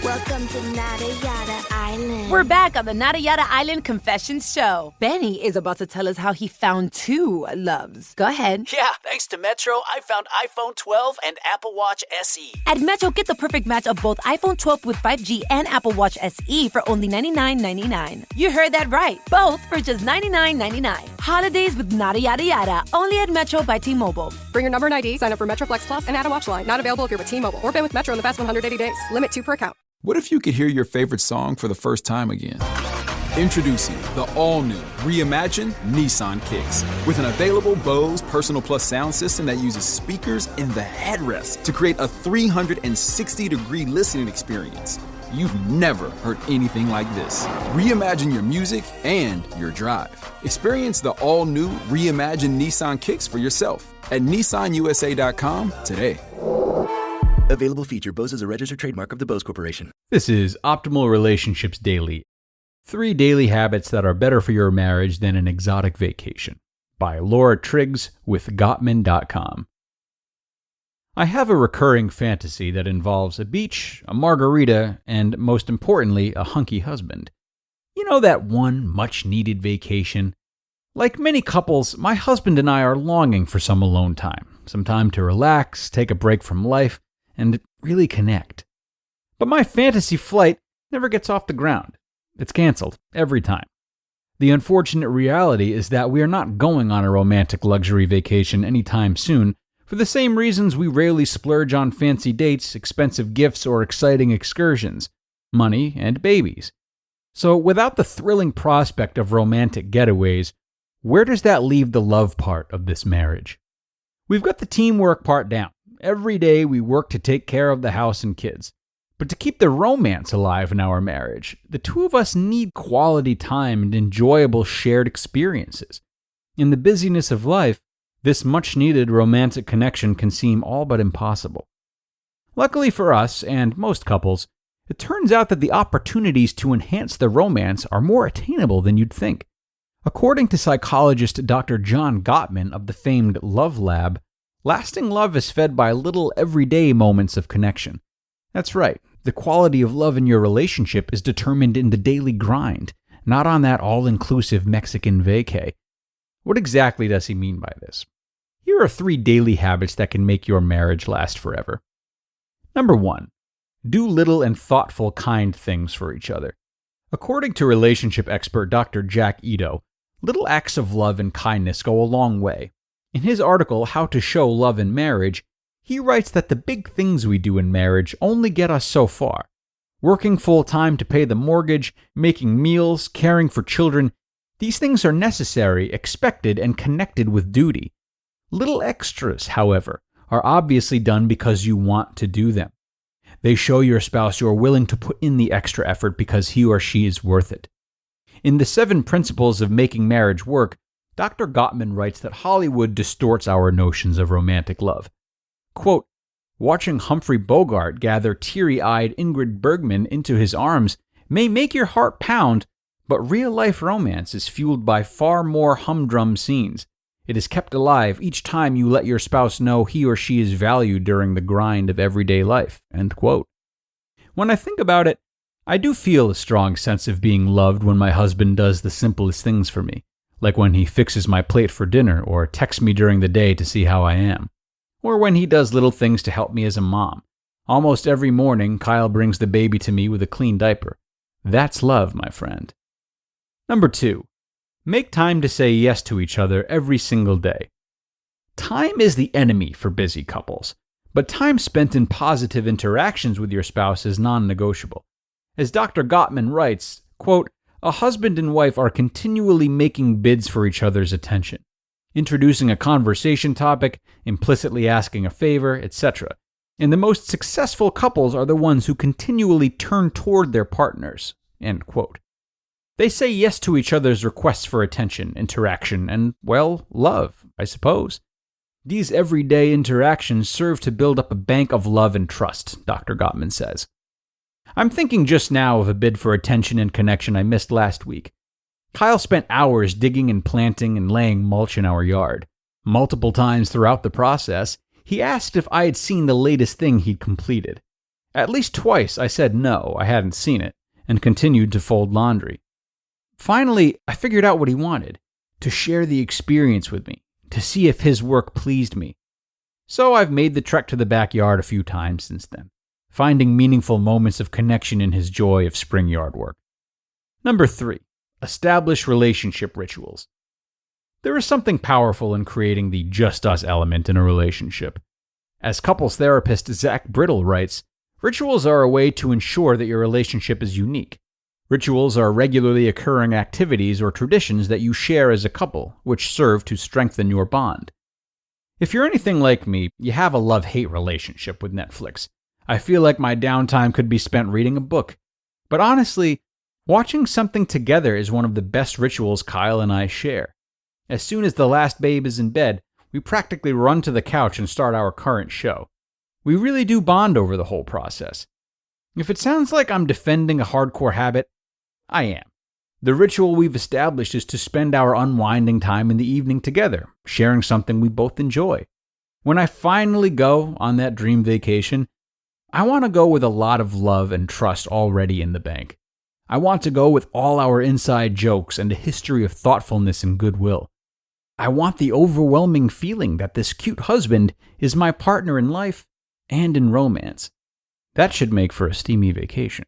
Welcome to Nada Yada Island. We're back on the Nada Yada Island Confessions Show. Benny is about to tell us how he found two loves. Go ahead. Yeah, thanks to Metro, I found iPhone 12 and Apple Watch SE. At Metro, get the perfect match of both iPhone 12 with 5G and Apple Watch SE for only $99.99. You heard that right. Both for just $99.99. Holidays with Nada Yada Yada. Only at Metro by T-Mobile. Bring your number and ID, sign up for Metro Flex Plus, and add a watch line. Not available if you're with T-Mobile or been with Metro in the past 180 days. Limit 2 per account. What if you could hear your favorite song for the first time again? Introducing the all-new, reimagined Nissan Kicks. With an available Bose Personal Plus sound system that uses speakers in the headrest to create a 360-degree listening experience. You've never heard anything like this. Reimagine your music and your drive. Experience the all-new, reimagined Nissan Kicks for yourself at nissanusa.com today. Available feature. Bose is a registered trademark of the Bose Corporation. This is Optimal Relationships Daily. 3 daily habits that are better for your marriage than an exotic vacation. By Laura Triggs with Gottman.com. I have a recurring fantasy that involves a beach, a margarita, and most importantly, a hunky husband. You know, that one much-needed vacation? Like many couples, my husband and I are longing for some alone time. Some time to relax, take a break from life, and really connect. But my fantasy flight never gets off the ground. It's canceled every time. The unfortunate reality is that we are not going on a romantic luxury vacation anytime soon for the same reasons we rarely splurge on fancy dates, expensive gifts, or exciting excursions: money and babies. So without the thrilling prospect of romantic getaways, where does that leave the love part of this marriage? We've got the teamwork part down. Every day we work to take care of the house and kids. But to keep the romance alive in our marriage, the two of us need quality time and enjoyable shared experiences. In the busyness of life, this much-needed romantic connection can seem all but impossible. Luckily for us, and most couples, it turns out that the opportunities to enhance the romance are more attainable than you'd think. According to psychologist Dr. John Gottman of the famed Love Lab, lasting love is fed by little everyday moments of connection. That's right, the quality of love in your relationship is determined in the daily grind, not on that all-inclusive Mexican vacay. What exactly does he mean by this? Here are 3 daily habits that can make your marriage last forever. Number 1, do little and thoughtful, kind things for each other. According to relationship expert Dr. Jack Ito, little acts of love and kindness go a long way. In his article, How to Show Love in Marriage, he writes that the big things we do in marriage only get us so far. Working full-time to pay the mortgage, making meals, caring for children, these things are necessary, expected, and connected with duty. Little extras, however, are obviously done because you want to do them. They show your spouse you're willing to put in the extra effort because he or she is worth it. In the 7 Principles of Making Marriage Work, Dr. Gottman writes that Hollywood distorts our notions of romantic love. Quote, watching Humphrey Bogart gather teary-eyed Ingrid Bergman into his arms may make your heart pound, but real-life romance is fueled by far more humdrum scenes. It is kept alive each time you let your spouse know he or she is valued during the grind of everyday life. End quote. When I think about it, I do feel a strong sense of being loved when my husband does the simplest things for me, like when he fixes my plate for dinner or texts me during the day to see how I am, or when he does little things to help me as a mom. Almost every morning, Kyle brings the baby to me with a clean diaper. That's love, my friend. Number 2, make time to say yes to each other every single day. Time is the enemy for busy couples, but time spent in positive interactions with your spouse is non-negotiable. As Dr. Gottman writes, quote, a husband and wife are continually making bids for each other's attention, introducing a conversation topic, implicitly asking a favor, etc. And the most successful couples are the ones who continually turn toward their partners. End quote. They say yes to each other's requests for attention, interaction, and, well, love, I suppose. These everyday interactions serve to build up a bank of love and trust, Dr. Gottman says. I'm thinking just now of a bid for attention and connection I missed last week. Kyle spent hours digging and planting and laying mulch in our yard. Multiple times throughout the process, he asked if I had seen the latest thing he'd completed. At least twice I said no, I hadn't seen it, and continued to fold laundry. Finally, I figured out what he wanted, to share the experience with me, to see if his work pleased me. So I've made the trek to the backyard a few times since then, finding meaningful moments of connection in his joy of spring yard work. Number 3, establish relationship rituals. There is something powerful in creating the just us element in a relationship. As couples therapist Zach Brittle writes, rituals are a way to ensure that your relationship is unique. Rituals are regularly occurring activities or traditions that you share as a couple, which serve to strengthen your bond. If you're anything like me, you have a love-hate relationship with Netflix. I feel like my downtime could be spent reading a book. But honestly, watching something together is one of the best rituals Kyle and I share. As soon as the last babe is in bed, we practically run to the couch and start our current show. We really do bond over the whole process. If it sounds like I'm defending a hardcore habit, I am. The ritual we've established is to spend our unwinding time in the evening together, sharing something we both enjoy. When I finally go on that dream vacation, I want to go with a lot of love and trust already in the bank. I want to go with all our inside jokes and a history of thoughtfulness and goodwill. I want the overwhelming feeling that this cute husband is my partner in life and in romance. That should make for a steamy vacation.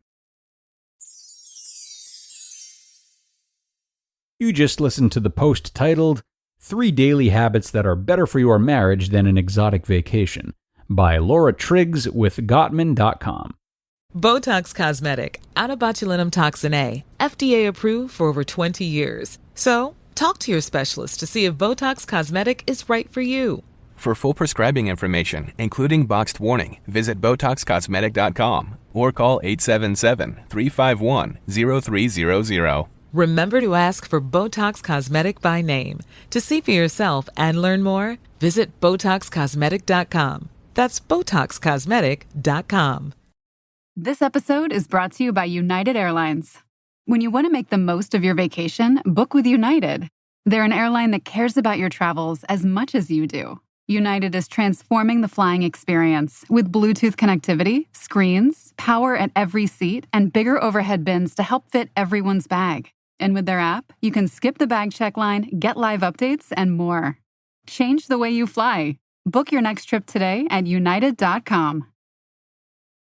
You just listened to the post titled 3 Daily Habits That Are Better for Your Marriage Than an Exotic Vacation by Laura Triggs with Gottman.com. Botox Cosmetic, out of botulinum toxin A, FDA approved for over 20 years. So, talk to your specialist to see if Botox Cosmetic is right for you. For full prescribing information, including boxed warning, visit BotoxCosmetic.com or call 877-351-0300. Remember to ask for Botox Cosmetic by name. To see for yourself and learn more, visit BotoxCosmetic.com. That's BotoxCosmetic.com. This episode is brought to you by United Airlines. When you want to make the most of your vacation, book with United. They're an airline that cares about your travels as much as you do. United is transforming the flying experience with Bluetooth connectivity, screens, power at every seat, and bigger overhead bins to help fit everyone's bag. And with their app, you can skip the bag check line, get live updates, and more. Change the way you fly. Book your next trip today at united.com.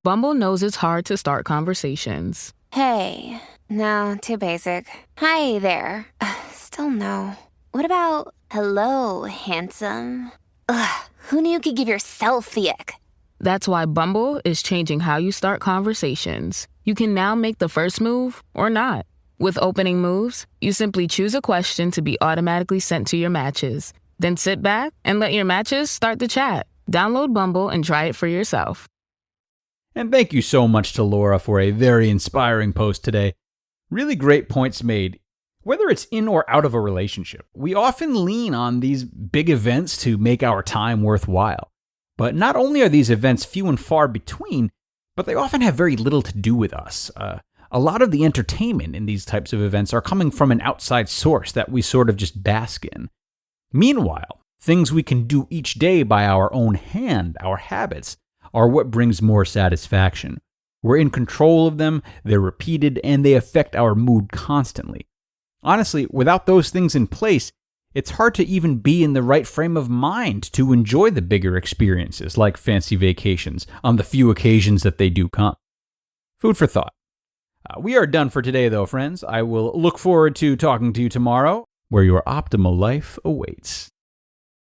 Bumble knows it's hard to start conversations. Hey, no, too basic. Hi there. Still no. What about hello, handsome? Ugh, who knew you could give yourself the ick? That's why Bumble is changing how you start conversations. You can now make the first move or not. With opening moves, you simply choose a question to be automatically sent to your matches. Then sit back and let your matches start the chat. Download Bumble and try it for yourself. And thank you so much to Laura for a very inspiring post today. Really great points made. Whether it's in or out of a relationship, we often lean on these big events to make our time worthwhile. But not only are these events few and far between, but they often have very little to do with us. A lot of the entertainment in these types of events are coming from an outside source that we sort of just bask in. Meanwhile, things we can do each day by our own hand, our habits, are what brings more satisfaction. We're in control of them, they're repeated, and they affect our mood constantly. Honestly, without those things in place, it's hard to even be in the right frame of mind to enjoy the bigger experiences like fancy vacations on the few occasions that they do come. Food for thought. We are done for today, though, friends. I will look forward to talking to you tomorrow, where your optimal life awaits.